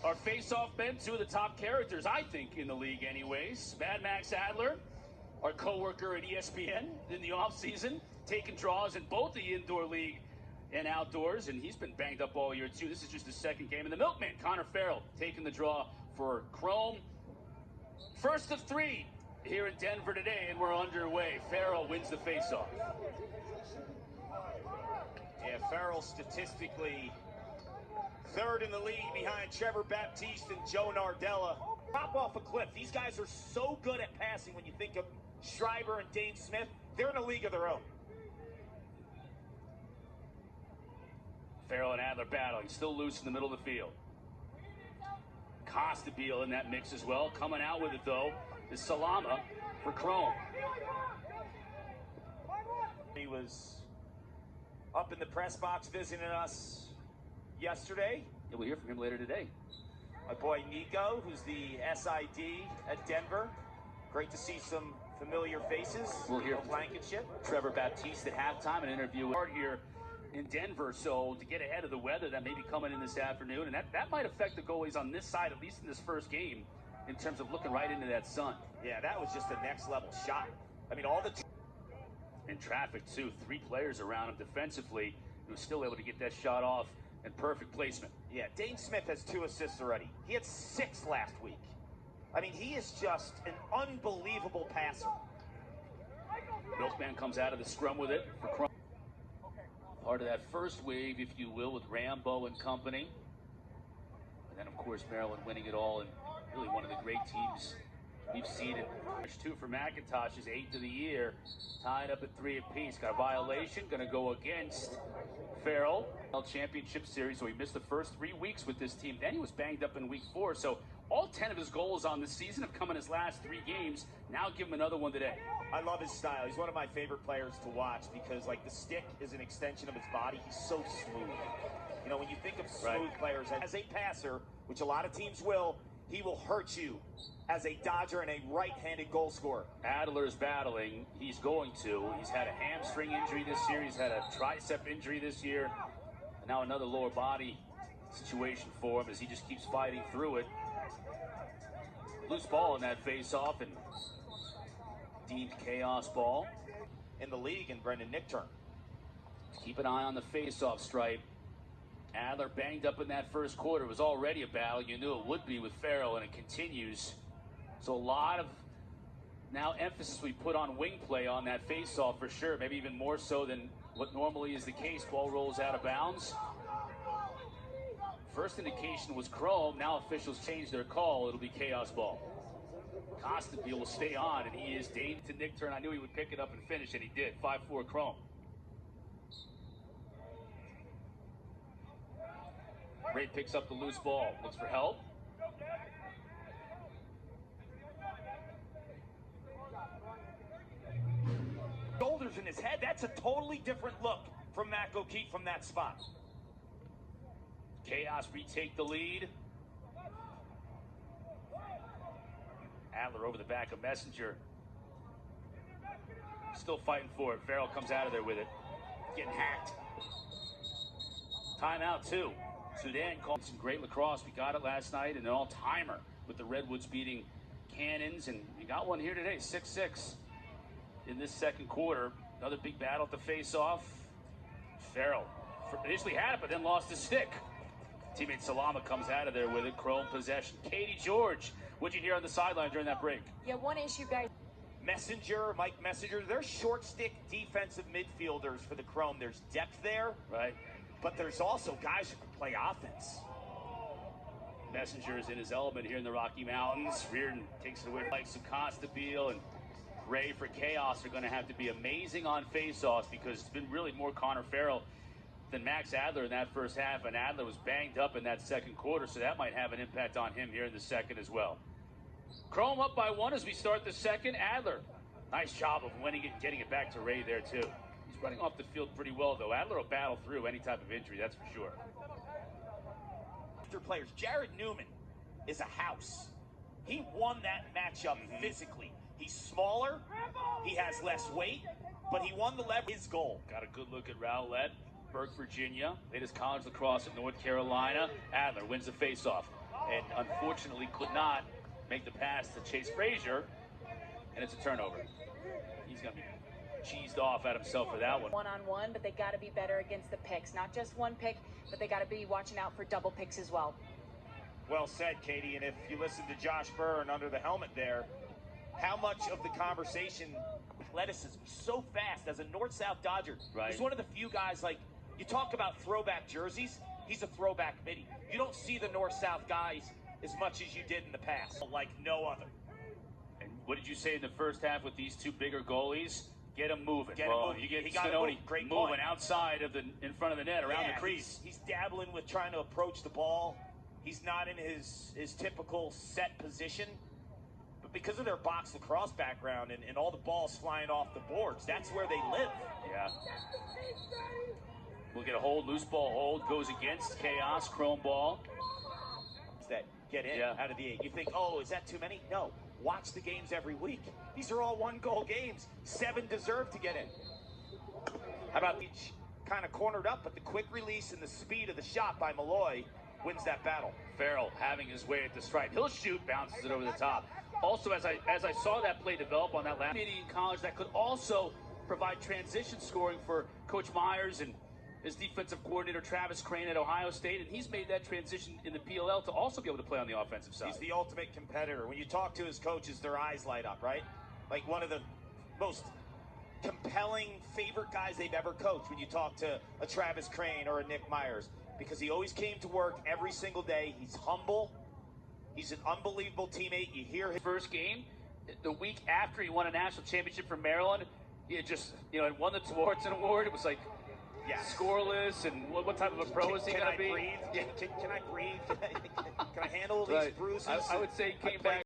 Our face-off men, two of the top characters, I think, in the league anyways. Mad Max Adler, our co-worker at ESPN in the offseason, taking draws in both the indoor league and outdoors, and he's been banged up all year too. This is just his second game. And the milkman, Farrell, taking the draw for Chrome. First of three here in Denver today, and we're underway. Farrell wins the face-off. Yeah, Farrell statistically third in the league behind Trevor Baptiste and Joe Nardella. Drop off a cliff. These guys are so good at passing. When you think of Schreiber and Dane Smith, they're in a league of their own. Farrell and Adler battling, still loose in the middle of the field. Costabile in that mix as well. Coming out with it, though, is Salama for Chrome. He was up in the press box visiting us yesterday. Yeah, we'll hear from him later today. My boy Nico, who's the SID at Denver. Great to see some familiar faces. We'll hear from Blankenship. Trevor Baptiste at halftime, an interview with here in Denver, so to get ahead of the weather that may be coming in this afternoon, and that might affect the goalies on this side, at least in this first game, in terms of looking right into that sun. Yeah, that was just a next level shot. I mean, all the in traffic too, three players around him defensively, he was still able to get that shot off and perfect placement. Yeah, Dane Smith has 2 assists already. He had 6 last week. I mean, he is just an unbelievable passer. Milkman comes out of the scrum with it for Chrome. Part of that first wave, if you will, with Rambo and company. And then, of course, Maryland winning it all, and really one of the great teams we've seen it. 2 for McIntosh's 8th of the year, tied up at 3 apiece. Got a violation, going to go against Farrell. Championship series, so he missed the first 3 weeks with this team. Then he was banged up in week 4, so all 10 of his goals on the season have come in his last 3 games. Now give him another one today. I love his style. He's one of my favorite players to watch because, like, the stick is an extension of his body. He's so smooth. You know, when you think of smooth players, as a passer, which a lot of teams will, he will hurt you as a Dodger and a right-handed goal scorer. Adler's battling. He's going to. He's had a hamstring injury this year. He's had a tricep injury this year. And now another lower body situation for him as he just keeps fighting through it. Loose ball in that face-off and deemed chaos ball in the league, and Brendan Nickturn. Keep an eye on the face-off stripe. Adler banged up in that first quarter. It was already a battle. You knew it would be with Farrell, and it continues. So a lot of now emphasis we put on wing play on that face-off for sure. Maybe even more so than what normally is the case. Ball rolls out of bounds. First indication was Chrome. Now officials changed their call. It'll be chaos ball. Costabile will stay on, and he is Dane to Nickturn. I knew he would pick it up and finish, and he did. 5-4 Chrome. Ray picks up the loose ball. Looks for help. Shoulders in his head. That's a totally different look from Matt O'Keefe from that spot. Chaos retake the lead. Adler over the back of Messenger. Still fighting for it. Farrell comes out of there with it. Getting hacked. Timeout, too. Sudan called some great lacrosse. We got it last night, and an all-timer with the Redwoods beating Cannons, and we got one here today, 6-6 in this second quarter. Another big battle at the face-off. Farrell initially had it, but then lost his stick. Teammate Salama comes out of there with it. Chrome possession. Katie George, what'd you hear on the sideline during that break? Yeah, one issue, guys. Messenger, Mike Messenger, they're short stick defensive midfielders for the Chrome. There's depth there, right? But there's also guys who can play offense. Messenger is in his element here in the Rocky Mountains. Reardon takes it away. Like Costabile and Ray for Chaos are going to have to be amazing on face-offs because it's been really more Connor Farrell than Max Adler in that first half, and Adler was banged up in that second quarter, so that might have an impact on him here in the second as well. Chrome up by 1 as we start the second. Adler, nice job of winning it and getting it back to Ray there too. He's running off the field pretty well though. Adler will battle through any type of injury, that's for sure. After players, Jared Newman is a house. He won that matchup physically. He's smaller, he has less weight, but he won the lever. His goal. Got a good look at Rowlett. Burke, Virginia, latest college lacrosse at North Carolina. Adler wins the faceoff. and unfortunately could not make the pass to Chase Frazier, and it's a turnover. He's going to be cheesed off at himself for that one. One-on-one, but they got to be better against the picks. Not just one pick, but they got to be watching out for double picks as well. Well said, Katie. And if you listen to Josh Byrne under the helmet there, how much of the conversation, athleticism, so fast as a North-South Dodger. Right. He's one of the few guys, like, you talk about throwback jerseys, he's a throwback midi. You don't see the North-South guys as much as you did in the past, like no other. And what did you say in the first half with these two bigger goalies? Get them moving. You get Spinoni moving outside of in front of the net, around the crease. He's dabbling with trying to approach the ball. He's not in his typical set position. But because of their box lacrosse background and all the balls flying off the boards, that's where they live. Yeah. We'll get a hold, loose ball hold, goes against Chaos, chrome ball. That get in out of the 8. You think, oh, is that too many? No. Watch the games every week. These are all one-goal games. 7 deserve to get in. How about each kind of cornered up, but the quick release and the speed of the shot by Malloy wins that battle. Farrell having his way at the stripe. He'll shoot, bounces it over the top. Also, as I saw that play develop on that last meeting in college, that could also provide transition scoring for Coach Myers and his defensive coordinator Travis Crane at Ohio State, and he's made that transition in the PLL to also be able to play on the offensive side. He's the ultimate competitor. When you talk to his coaches, their eyes light up, right? Like one of the most compelling favorite guys they've ever coached when you talk to a Travis Crane or a Nick Myers, because he always came to work every single day. He's humble. He's an unbelievable teammate. You hear his first game, the week after he won a national championship for Maryland, he had just, had won the Tortzen Award. It was like, scoreless, and what type of a pro is he going to be? Can I breathe? Can I handle these bruises? I would say he came back.